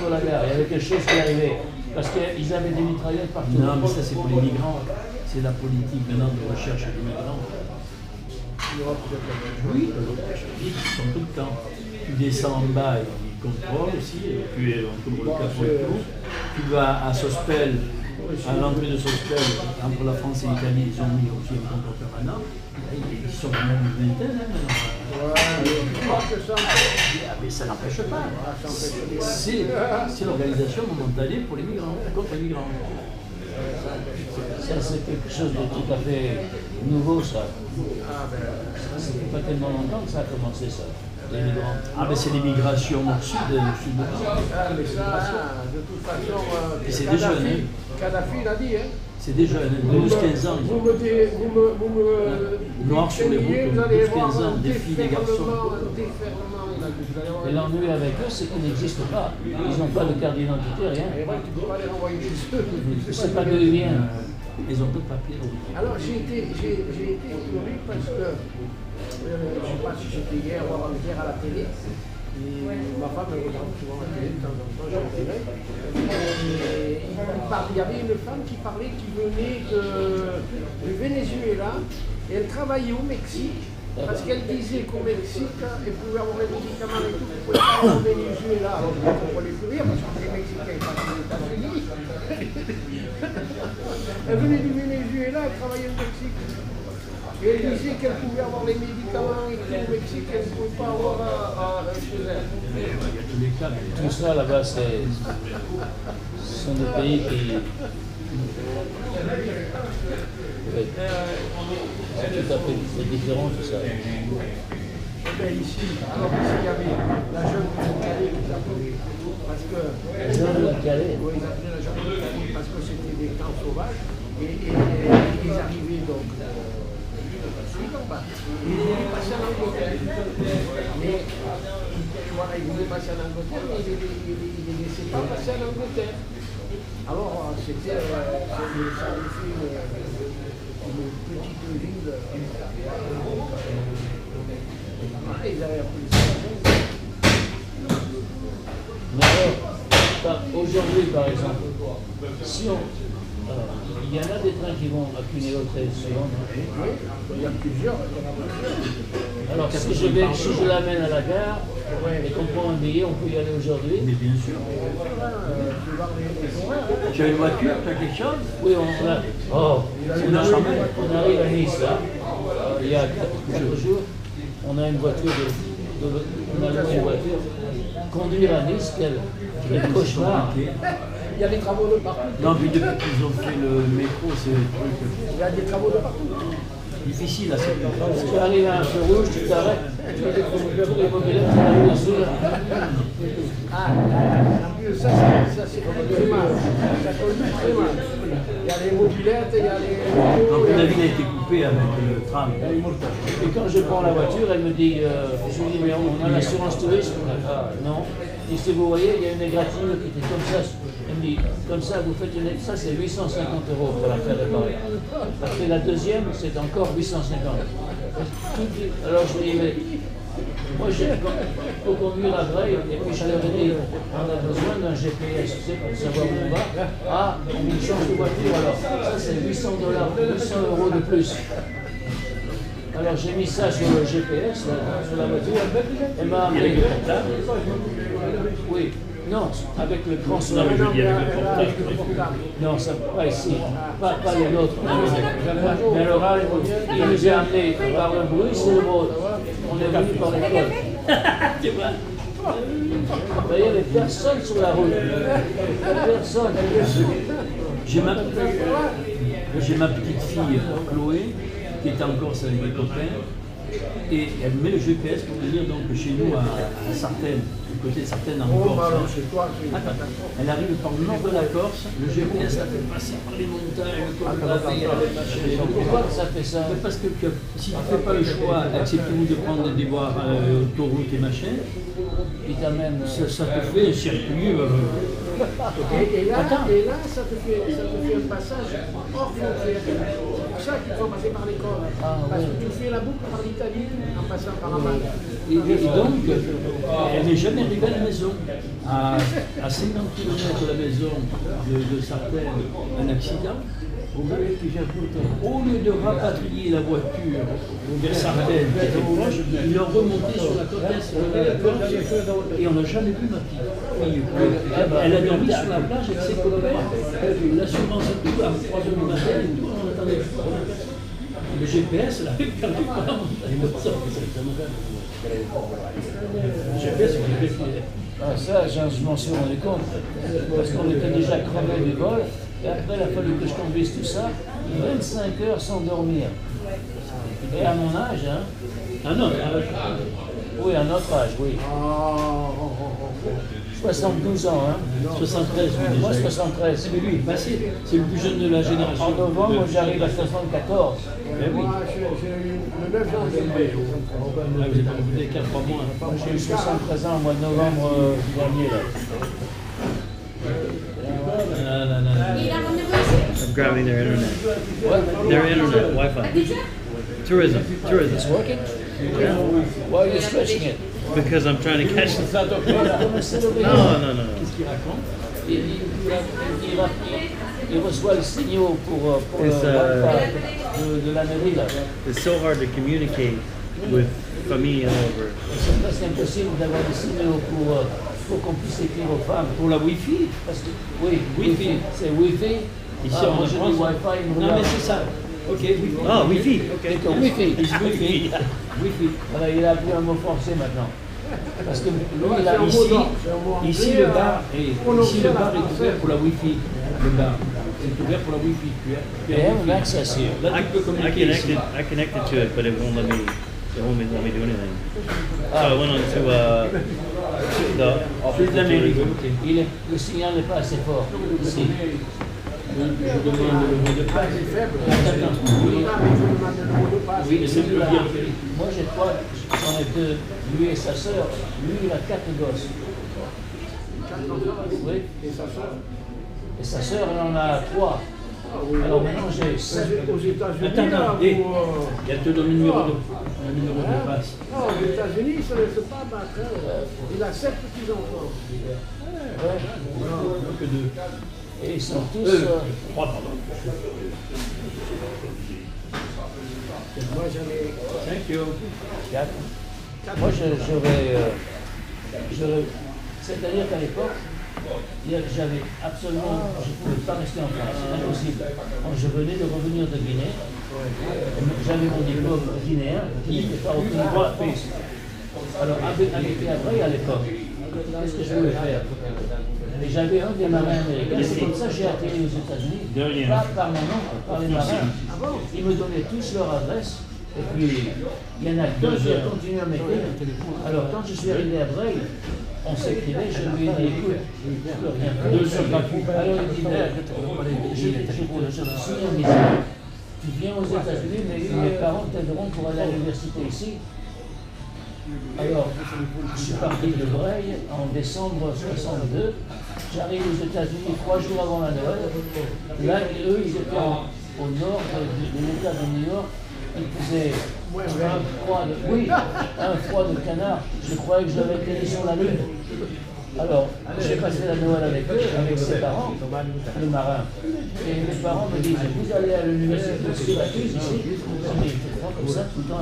sur la gare, il y avait quelque chose qui arrivait. Parce qu'ils avaient des mitraillettes partout. Non, mais ça c'est pour les migrants. C'est la politique maintenant de recherche des migrants. Oui, ils sont tout le temps. Tu descends en bas, ils contrôlent aussi, et puis on couvre le capot et tout. Tu vas à Sospel, à l'entrée de Sospel, entre la France et l'Italie, ils ont mis aussi un contrôle permanent. Ils sont quand même une vingtaine maintenant. Mais ça n'empêche pas. C'est l'organisation momentanée pour les migrants, contre les migrants. Ça, c'est quelque chose de tout à fait nouveau, ça. Ça fait pas tellement longtemps que ça a commencé, ça. Les migrants. Ah, mais c'est l'immigration nord-sud, sud de Ah, mais ça, de toute façon, et c'est des jeunes, hein. Kadhafi l'a dit, hein. C'est des jeunes, 12-15 ans. Vous me Noirs sur les routes, vous allez 12-15 voir ans, des filles, des garçons. un déferlement. Et l'ennui avec eux, c'est qu'ils n'existent pas. Ils n'ont pas de carte d'identité, rien. Et moi, tu ne peux pas les renvoyer chez eux. Je ne sais pas d'où ils viennent. Ils ont peu de papier. Alors j'ai été étonné parce que, je ne sais pas si c'était hier ou avant-hier à la télé, et ma femme elle regarde souvent la télé de temps en temps, je dirais. Et il y avait une femme qui parlait qui venait du Venezuela et elle travaillait au Mexique. Parce qu'elle disait qu'au Mexique, elle pouvait avoir les médicaments et tout, elle pouvait pas aller au Venezuela. Alors je ne comprenais plus rien parce que les Mexicains passaient aux États-Unis. Elle venait du Venezuela, elle travaillait au Mexique. Et elle disait qu'elle pouvait avoir les médicaments et tout au Mexique, qu'elle ne pouvait pas avoir chez elle. Tout ça là-bas, ce sont des pays qui. C'est tout à fait différent tout ça. Ben ici, alors ici il y avait la jeune de Calais qui s'appelait, parce que... La jeune de Calais? Oui, ils appelaient la jeune de Calais parce que c'était des camps sauvages, et ils arrivaient donc suite en bas. Ils voulaient passer en Angleterre. Mais voilà, ils voulaient passer en Angleterre, mais ils ne les laissaient pas passer en Angleterre. Alors c'était, ça avait fait une petite ville. Ils avaient appris ça. Mais alors, aujourd'hui par exemple, si il y en a des trains qui vont à Cuneo très souvent. Oui, il y a plusieurs. Alors si je l'amène à la gare et qu'on prend un billet, on peut y aller aujourd'hui. Mais bien sûr. Tu as une voiture, tu as quelque chose? Oui, on a. Oh, on arrive à Nice là. Il y a 4 jours, on a une voiture on a loué une voiture. Conduire à Nice, quel cauchemar. Il y a des travaux de partout. Non, puis depuis qu'ils ont fait le métro, c'est le truc. Il y a des travaux de partout. Difficile à cette époque. Tu arrives à un feu rouge, tu t'arrêtes, tu fais des mobilettes, tu arrives dessus. Ah, en plus, ça c'est très mal. Ça conduit très mal. Il y a les mobilettes, il y a les... Donc la ville a été coupée avec le tram. Et quand je prends la voiture, elle me dit, je lui dis, mais on a l'assurance tourisme. Ah, non. Et si vous voyez, il y a une égratignure qui était comme ça. Elle me dit, comme ça, vous faites une... Ça, c'est 850 € pour la faire réparer. Après la deuxième, c'est encore 850. Alors je lui dis, mais moi, il faut conduire à Breil, et puis je leur ai dit, on a besoin d'un GPS, tu sais, pour savoir où on va. Ah, on change de voiture, alors ça c'est 800 €, de plus. Alors j'ai mis ça sur le GPS, là, sur la voiture, elle m'a amené le portable. Oui, non, avec le grand sur la voiture. Non, ça, pas ici, pas les nôtres. Mais alors, il nous a amené par le bruit, c'est le vôtre. On est venu par l'école. Tu vois? Il n'y avait personne sur la route. Personne. J'ai ma petite fille, Chloé, qui est en Corse avec des copains, et elle met le GPS pour venir donc chez nous à Sartène, du côté de Sartène en Corse. Elle arrive par le nord de la Corse, le GPS la fait passer par les montagnes, comme la vie. Pourquoi ça fait ça? Parce que si tu ne fais pas le choix, acceptez-vous de prendre des voies autoroutes et machin, Il t'amène. ça te fait un circuit Et là, ça te fait un passage hors frontière. C'est pour ça qu'il faut passer par l'école. Parce que tu fais la boucle par l'Italie en passant par Amman. Et donc, elle n'est jamais arrivée à la maison. À 50 km de la maison de Sartène, un accident. Au lieu de rapatrier la voiture vers Sartène, qui était proche, ils l'ont remonté sur la côte est de la plage et on n'a jamais vu ma fille. Elle a dormi sur la plage avec ses copains. L'assurance et tout, à 3 h du matin et tout, on attendait. Le GPS, là, perdu par la montagne. Le GPS, il est fait. Ah, ça, je m'en suis rendu compte. Parce qu'on était déjà cramé du vol. Et après, il a fallu que je conduise tout ça. 25 heures sans dormir. Et à mon âge, hein. Ah non, Oui, à notre âge, oui. 72 ans, hein. 73. Moi, 73. Mais lui, c'est le plus jeune de la génération. En novembre, j'arrive à 74. Ben oui. Moi, j'ai eu le 9 janvier. Ah, vous avez 4 mois. J'ai eu 73 ans au mois de novembre dernier, là. I'm grabbing their internet. What? Their internet, Wi-Fi. Tourism. It's working? Why are you stretching it? Because I'm trying to catch the... No. Qu'est-ce qu'il raconte? Il reçoit le signal pour le It's, Wi-Fi de la mairie, là. It's so hard to communicate with famille all over. C'est presque impossible d'avoir des signaux pour qu'on puisse écrire aux femmes. Pour la Wi-Fi? Parce que, oui, Wi-Fi. C'est Wi-Fi. Ici, moi, en j'ai France, dit Wi-Fi. Non, mais c'est ça. Ok, Wi-Fi. Ah, Wi-Fi. C'est que Wi-Fi. Wi-Fi. Wi-fi. Voilà, il a appris un mot français maintenant. Parce que lui, il a Ici, le bar est ouvert pour la Wi-Fi. Le bar. C'est ouvert pour la Wi-Fi. Tu as un access here. Là, tu peux communiquer ici. I connected to it, but it won't let me do anything. So I went on to the C'est de l'Amérique. Le signal n'est pas assez fort ici. Je demande le mot de passe. Oui, c'est plus bien. Moi, j'ai 3, j'en ai 2. Lui et sa sœur. Lui, il a 4 gosses. Oui. Et sa sœur, elle en a 3. Alors maintenant, j'ai 7. Aux États-Unis, Attends, elle te donne le numéro de passe. Non, aux États-Unis, ça ne se passe pas. Il a 7 petits-enfants. Que 2. Et ils sont tous. 3, pardon. Moi, j'en ai Thank you. 4. Moi, c'est-à-dire qu'à l'époque, j'avais absolument, je ne pouvais pas rester en France, c'est impossible. Je venais de revenir de Guinée, j'avais mon diplôme guinéen qui n'était pas reconnu par la France. Alors, avec Abreuil à l'époque, qu'est-ce que je voulais faire? Et j'avais un des marins américains, c'est comme ça que j'ai atterri aux États-Unis, pas par mon nom, par les marins. Ils me donnaient tous leur adresse. Et puis, il y en a 2 qui ont continué à m'écrire. Alors, quand je suis arrivé à Breuil, on s'écrivait, je lui ai dit, écoute, je peux rien faire. Alors, il dit, je te signe un message. Tu viens aux États-Unis, mais mes parents t'aideront pour aller à l'université ici. Alors, je suis parti de Breuil en décembre 62. J'arrive aux États-Unis 3 jours avant la Noël. Là, eux, ils étaient au nord de l'État de New York. Il faisait un froid de canard. Je croyais que j'avais été sur la Lune. Alors, j'ai passé la Noël avec eux, avec ses parents, le marin. Et mes parents me disent, vous allez à l'université de Syracuse ici? Je dis, tu crois comme ça tout le temps?